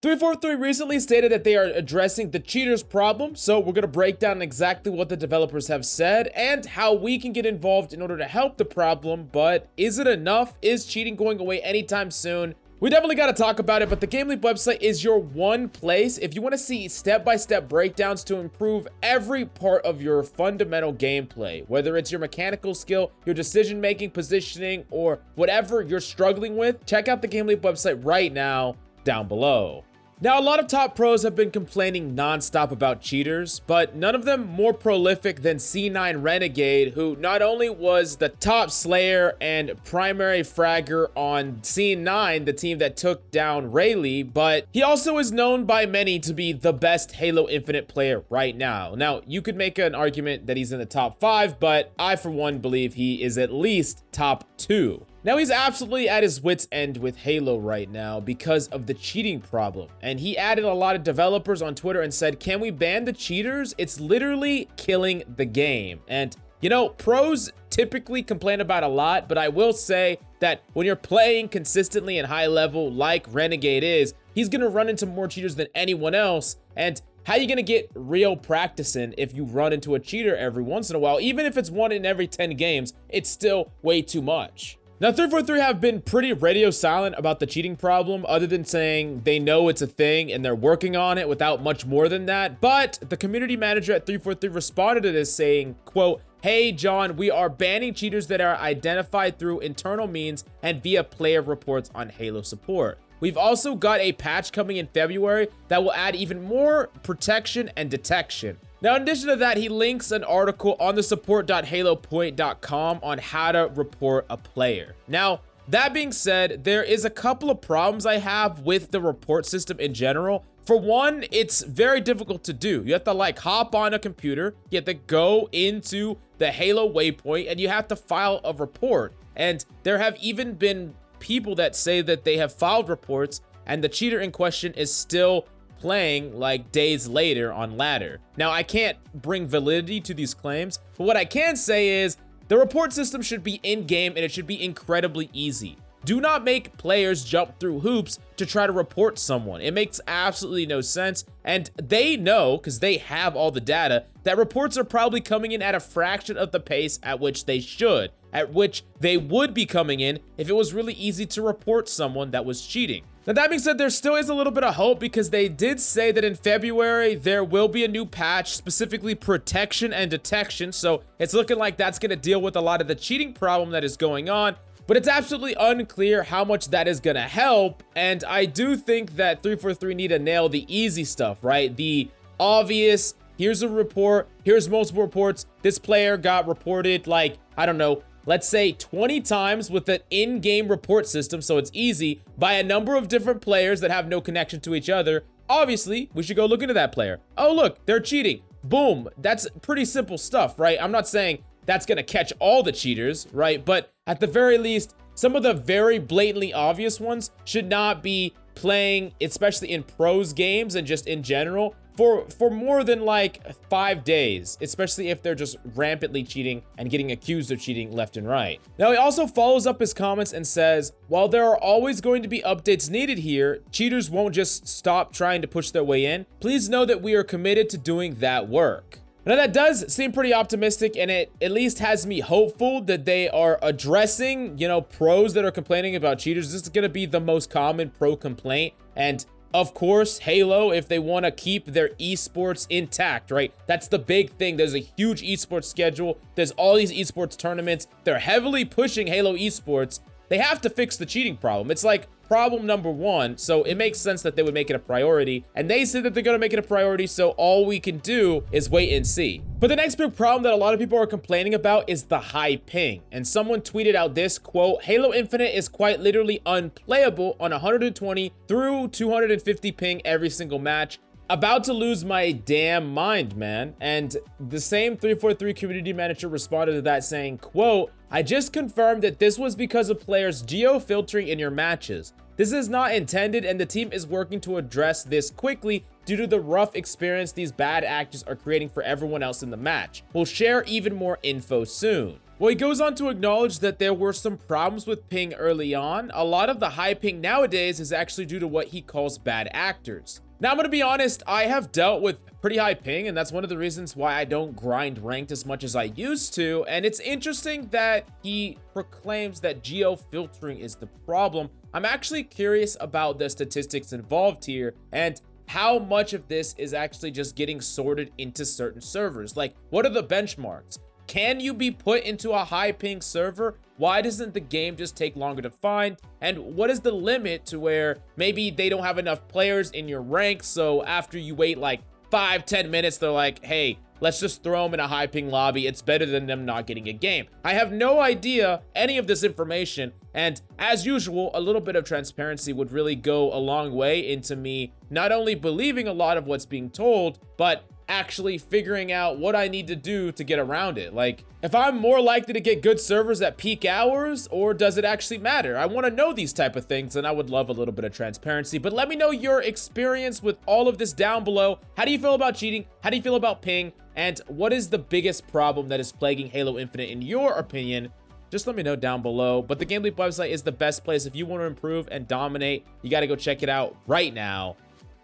343 recently stated that they are addressing the cheaters problem, so we're going to break down exactly what the developers have said and how we can get involved in order to help the problem. But is it enough? Is cheating going away anytime soon? We definitely got to talk about it, but the GameLeap website is your one place if you want to see step-by-step breakdowns to improve every part of your fundamental gameplay, whether it's your mechanical skill, your decision-making, positioning, or whatever you're struggling with. Check out the GameLeap website right now down below. Now, a lot of top pros have been complaining nonstop about cheaters, but none of them more prolific than C9 Renegade, who not only was the top slayer and primary fragger on C9, the team that took down Rayleigh, but he also is known by many to be the best Halo Infinite player right now. Now, you could make an argument that he's in the top 5, but I, for one, believe he is at least top 2. Now, he's absolutely at his wit's end with Halo right now because of the cheating problem. And he added a lot of developers on Twitter and said, can we ban the cheaters? It's literally killing the game. And, you know, pros typically complain about a lot, but I will say that when you're playing consistently and high level like Renegade is, he's going to run into more cheaters than anyone else. And how are you going to get real practice in if you run into a cheater every once in a while? Even if it's 1 in every 10 games, it's still way too much. Now, 343 have been pretty radio silent about the cheating problem, other than saying they know it's a thing and they're working on it without much more than that. But the community manager at 343 responded to this saying, quote, "Hey, John, we are banning cheaters that are identified through internal means and via player reports on Halo support. We've also got a patch coming in February that will add even more protection and detection." Now, in addition to that, he links an article on the support.halopoint.com on how to report a player. Now, that being said, there is a couple of problems I have with the report system in general. For one, it's very difficult to do. You have to like hop on a computer, you have to go into the Halo waypoint, and you have to file a report. And there have even been people that say that they have filed reports and the cheater in question is still playing like days later on ladder. Now, I can't bring validity to these claims, but what I can say is the report system should be in-game and it should be incredibly easy. Do not make players jump through hoops to try to report someone. It makes absolutely no sense, and they know, because they have all the data, that reports are probably coming in at a fraction of the pace at which they should, at which they would be coming in if it was really easy to report someone that was cheating. Now, that being said, there still is a little bit of hope because they did say that in February, there will be a new patch, specifically protection and detection. So it's looking like that's going to deal with a lot of the cheating problem that is going on. But it's absolutely unclear how much that is going to help. And I do think that 343 need to nail the easy stuff, right? The obvious, here's a report, here's multiple reports. This player got reported like, I don't know, let's say 20 times with an in-game report system, so it's easy, by a number of different players that have no connection to each other. Obviously, we should go look into that player. Oh, look, they're cheating. Boom. That's pretty simple stuff, right? I'm not saying that's going to catch all the cheaters, right? But at the very least, some of the very blatantly obvious ones should not be playing, especially in pros games and just in general, for more than like 5 days, especially if they're just rampantly cheating and getting accused of cheating left and right. Now, he also follows up his comments and says, while there are always going to be updates needed here, cheaters won't just stop trying to push their way in. Please know that we are committed to doing that work. Now, that does seem pretty optimistic, and it at least has me hopeful that they are addressing, you know, pros that are complaining about cheaters. This is going to be the most common pro complaint. And of course, Halo, if they want to keep their esports intact, right? That's the big thing. There's a huge esports schedule. There's all these esports tournaments. They're heavily pushing Halo esports. They have to fix the cheating problem. It's like problem number 1, so it makes sense that they would make it a priority, and they said that they're going to make it a priority, so all we can do is wait and see. But the next big problem that a lot of people are complaining about is the high ping, and someone tweeted out this quote, "Halo Infinite is quite literally unplayable on 120 through 250 ping every single match. About to lose my damn mind, man." And the same 343 community manager responded to that saying, quote, "I just confirmed that this was because of players geo-filtering in your matches. This is not intended, and the team is working to address this quickly due to the rough experience these bad actors are creating for everyone else in the match. We'll share even more info soon." Well, he goes on to acknowledge that there were some problems with ping early on. A lot of the high ping nowadays is actually due to what he calls bad actors. Now, I'm going to be honest, I have dealt with pretty high ping, and that's one of the reasons why I don't grind ranked as much as I used to. And it's interesting that he proclaims that geo-filtering is the problem. I'm actually curious about the statistics involved here and how much of this is actually just getting sorted into certain servers. Like, what are the benchmarks? Can you be put into a high ping server? Why doesn't the game just take longer to find? And what is the limit to where maybe they don't have enough players in your rank, so after you wait like 5-10 minutes, they're like, hey, let's just throw them in a high ping lobby. It's better than them not getting a game. I have no idea any of this information, and as usual, a little bit of transparency would really go a long way into me not only believing a lot of what's being told, but actually figuring out what I need to do to get around it. Like, if I'm more likely to get good servers at peak hours, or does it actually matter? I want to know these type of things, and I would love a little bit of transparency. But let me know your experience with all of this down below. How do you feel about cheating? How do you feel about ping? And what is the biggest problem that is plaguing Halo Infinite in your opinion? Just let me know down below. But the GameLeap website is the best place if you want to improve and dominate. You got to go check it out right now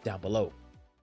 down below.